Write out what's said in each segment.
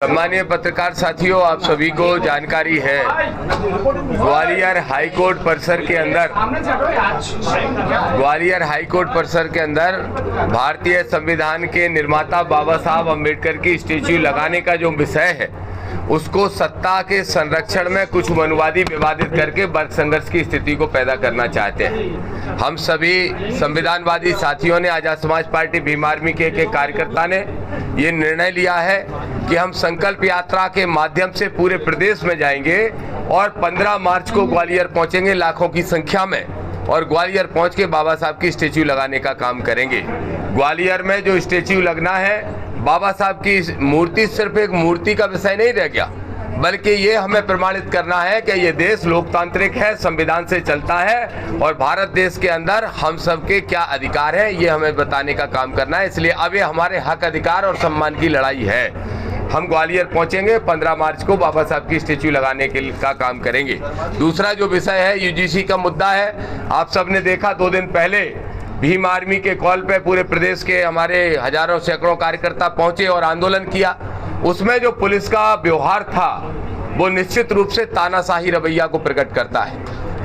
सम्मानीय पत्रकार साथियों, आप सभी को जानकारी है, ग्वालियर हाईकोर्ट परिसर के अंदर भारतीय संविधान के निर्माता बाबा साहब अम्बेडकर की स्टैच्यू लगाने का जो विषय है, उसको सत्ता के संरक्षण में कुछ मनुवादी विवादित करके वर्ग संघर्ष की स्थिति को पैदा करना चाहते हैं। हम सभी संविधानवादी साथियों ने, आजाद समाज पार्टी भीम आर्मी के कार्यकर्ता ने ये निर्णय लिया है कि हम संकल्प यात्रा के माध्यम से पूरे प्रदेश में जाएंगे और 15 मार्च को ग्वालियर पहुंचेंगे लाखों की संख्या में, और ग्वालियर पहुंच के बाबा साहब की स्टैच्यू लगाने का काम करेंगे। ग्वालियर में जो स्टैच्यू लगना है, बाबा साहब की मूर्ति सिर्फ एक मूर्ति का विषय नहीं रह गया, बल्कि ये हमें प्रमाणित करना है कि ये देश लोकतांत्रिक है, संविधान से चलता है और भारत देश के अंदर हम सबके क्या अधिकार है, ये हमें बताने का काम करना है। इसलिए अब ये हमारे हक, अधिकार और सम्मान की लड़ाई है। हम ग्वालियर पहुंचेंगे, 15 मार्च को बाबा साहब की स्टैच्यू लगाने का काम करेंगे। दूसरा जो विषय है, यूजीसी का मुद्दा है। आप सबने देखा 2 दिन पहले भीम आर्मी के कॉल पे पूरे प्रदेश के हमारे हजारों सैकड़ों कार्यकर्ता पहुंचे और आंदोलन किया। उसमें जो पुलिस का व्यवहार था वो निश्चित रूप से तानाशाही रवैया को प्रकट करता है।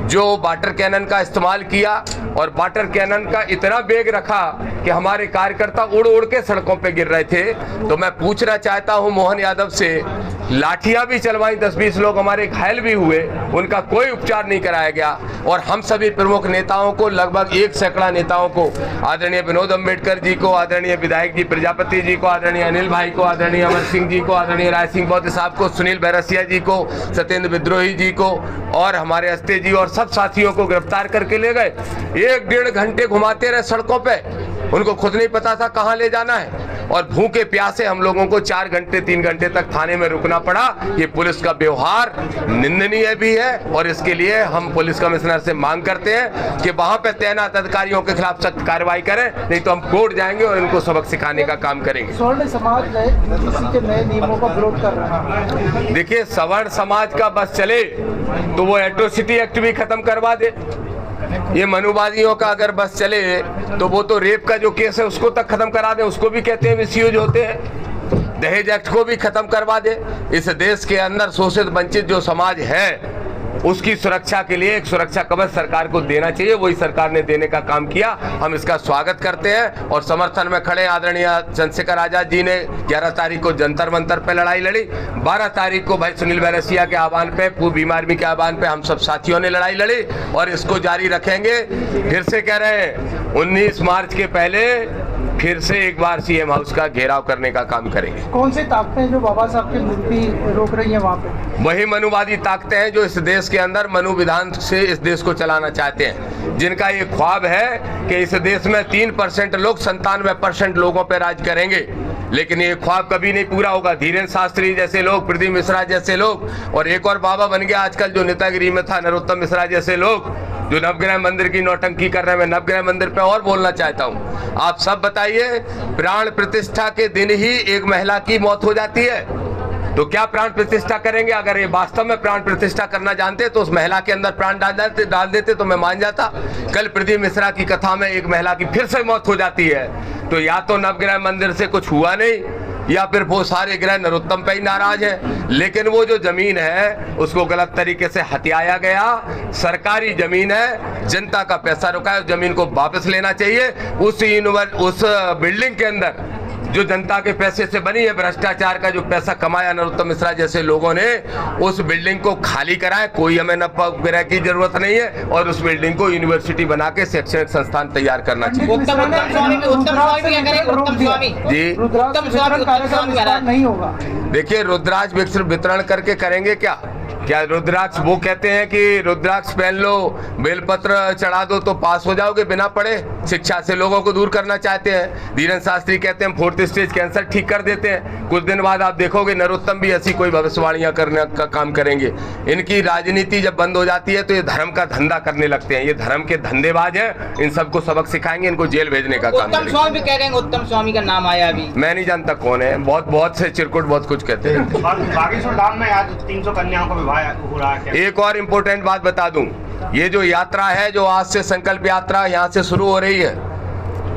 जो वाटर कैनन का इस्तेमाल किया और वाटर कैनन का इतना वेग रखा कि हमारे कार्यकर्ता उड़ उड़ के सड़कों पे गिर रहे थे। तो मैं पूछना चाहता हूं मोहन यादव से, लाठियां भी चलवाई, 10-20 लोग हमारे घायल भी हुए, उनका कोई उपचार नहीं कराया गया। और हम सभी प्रमुख नेताओं को, लगभग 1 सैकड़ा नेताओं को, आदरणीय विनोद अम्बेडकर जी को, आदरणीय विधायक जी प्रजापति जी को, आदरणीय अनिल भाई को, आदरणीय अमर सिंह जी को, आदरणीय राय सिंह बौद्ध साहब को, सुनील बैरसिया जी को, सत्येंद्र विद्रोही जी को और हमारे अस्ते जी और सब साथियों को गिरफ्तार करके ले गए। 1-1.5 घंटे घुमाते रहे सड़कों पे, उनको खुद नहीं पता था कहां ले जाना है, और भूखे प्यासे हम लोगों को 4 घंटे 3 घंटे तक थाने में रुकना पड़ा। ये पुलिस का व्यवहार निंदनीय भी है और इसके लिए हम पुलिस कमिश्नर से मांग करते हैं कि वहां पे तैनात अधिकारियों के खिलाफ सख्त कार्रवाई करें, नहीं तो हम कोर्ट जाएंगे और इनको सबक सिखाने का काम करेंगे। सवर्ण समाज यूजीसी के नए नियमों का विरोध कर रहा है। देखिए, सवर्ण समाज का बस चले तो वो एट्रोसिटी एक्ट भी खत्म करवा दे। ये मनुवादियों का अगर बस चले तो वो तो रेप का जो केस है उसको तक खत्म करा दे, उसको भी कहते हैं मिसयूज होते हैं। दहेज एक्ट को भी खत्म करवा दे। इस देश के अंदर शोषित वंचित जो समाज है उसकी सुरक्षा के लिए एक सुरक्षा कवच सरकार को देना चाहिए, वही सरकार ने देने का काम किया। हम इसका स्वागत करते हैं और समर्थन में खड़े। आदरणीय चंद्रशेखर आजाद जी ने 11 तारीख को जंतर मंतर पे लड़ाई लड़ी, 12 तारीख को भाई सुनील बैरसिया के आह्वान पे, भीम आर्मी के आह्वान पे हम सब साथियों ने लड़ाई लड़ी और इसको जारी रखेंगे। फिर से कह रहे हैं 19 मार्च के पहले फिर से एक बार सीएम हाउस का घेराव करने का काम करेंगे। कौन सी ताकतें जो बाबा साहब की मूर्ति रोक रही है वहाँ पे? वही मनुवादी ताकतें हैं जो इस देश के अंदर मनु विधान से इस देश को चलाना चाहते हैं, जिनका ये ख्वाब है कि इस देश में 3% लोग 97% लोगों पर राज करेंगे। लेकिन ये ख्वाब कभी नहीं पूरा होगा। धीरेन्द्र शास्त्री जैसे लोग, प्रदीप मिश्रा जैसे लोग, और एक और बाबा बन गया आजकल जो नेतागिरी में था, नरोत्तम मिश्रा जैसे लोग जो नवग्रह मंदिर की नौटंकी कर रहे हैं। मैं नवग्रह मंदिर पे और बोलना चाहता हूँ। आप सब बताइए, प्राण प्रतिष्ठा के दिन ही एक महिला की मौत हो जाती है, तो क्या प्राण प्रतिष्ठा करेंगे? अगर ये वास्तव में प्राण प्रतिष्ठा करना जानते तो उस महिला के अंदर प्राण डाल देते तो मैं मान जाता। कल प्रदीप मिश्रा की कथा में एक महिला की फिर से मौत हो जाती है, तो या तो नवग्रह मंदिर से कुछ हुआ नहीं या फिर वो सारे ग्रह नरोत्तम पे ही नाराज है। लेकिन वो जो जमीन है उसको गलत तरीके से हथियाया गया। सरकारी जमीन है, जनता का पैसा रुका है, उस जमीन को वापस लेना चाहिए। उस बिल्डिंग के अंदर जो जनता के पैसे से बनी है, भ्रष्टाचार का जो पैसा कमाया नरोत्तम मिश्रा जैसे लोगों ने, उस बिल्डिंग को खाली कराए। कोई हमें नवग्रह की जरूरत नहीं है और उस बिल्डिंग को यूनिवर्सिटी बना के शैक्षणिक संस्थान तैयार करना चाहिए। नहीं होगा। देखिए, रुद्राक्ष वितरण करके करेंगे क्या रुद्राक्ष? वो कहते हैं कि रुद्राक्ष पहन लो, बेलपत्र चढ़ा दो तो पास हो जाओगे बिना पढ़े। शिक्षा से लोगों को दूर करना चाहते हैं। धीरेन्द्र शास्त्री कहते हैं 4th स्टेज कैंसर ठीक कर देते हैं। कुछ दिन बाद आप देखोगे नरोत्तम भी ऐसी कोई भविष्यवाणियां करने का काम करेंगे। इनकी राजनीति जब बंद हो जाती है तो ये धर्म का धंधा करने लगते हैं। ये धर्म के धंधेबाज हैं, इन सबको सबक सिखाएंगे, इनको जेल भेजने का काम उत्तम स्वामी भी कह रहे हैं, उत्तम स्वामी का नाम आया अभी। मैं नहीं जानता कौन है, बहुत से चिरकुट बहुत कुछ कहते हैं। बागेश्वर धाम में आज 300 कन्याओं का विवाह हो रहा है। एक और इम्पोर्टेंट बात बता दूं, ये जो यात्रा है, जो आज से संकल्प यात्रा यहाँ से शुरू हो रही है,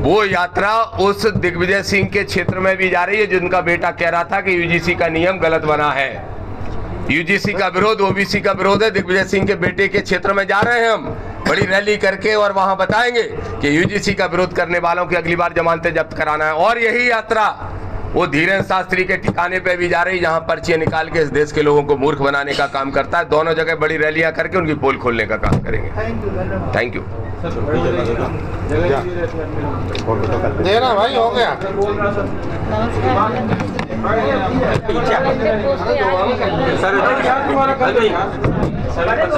वो यात्रा उस दिग्विजय सिंह के क्षेत्र में भी जा रही है जिनका बेटा कह रहा था कि यूजीसी का नियम गलत बना है। यूजीसी का विरोध ओबीसी का विरोध है। दिग्विजय सिंह के बेटे के क्षेत्र में जा रहे हैं हम बड़ी रैली करके और वहां बताएंगे कि यूजीसी का विरोध करने वालों की अगली बार जमानतें जब्त कराना है। और यही यात्रा वो धीरेन्द्र शास्त्री के ठिकाने पे भी जा रही, जहां पर्चियां निकाल के इस देश के लोगों को मूर्ख बनाने का काम करता है। दोनों जगह बड़ी रैलियां करके उनकी पोल खोलने का काम करेंगे। Thank you. देना भाई हो गया। सर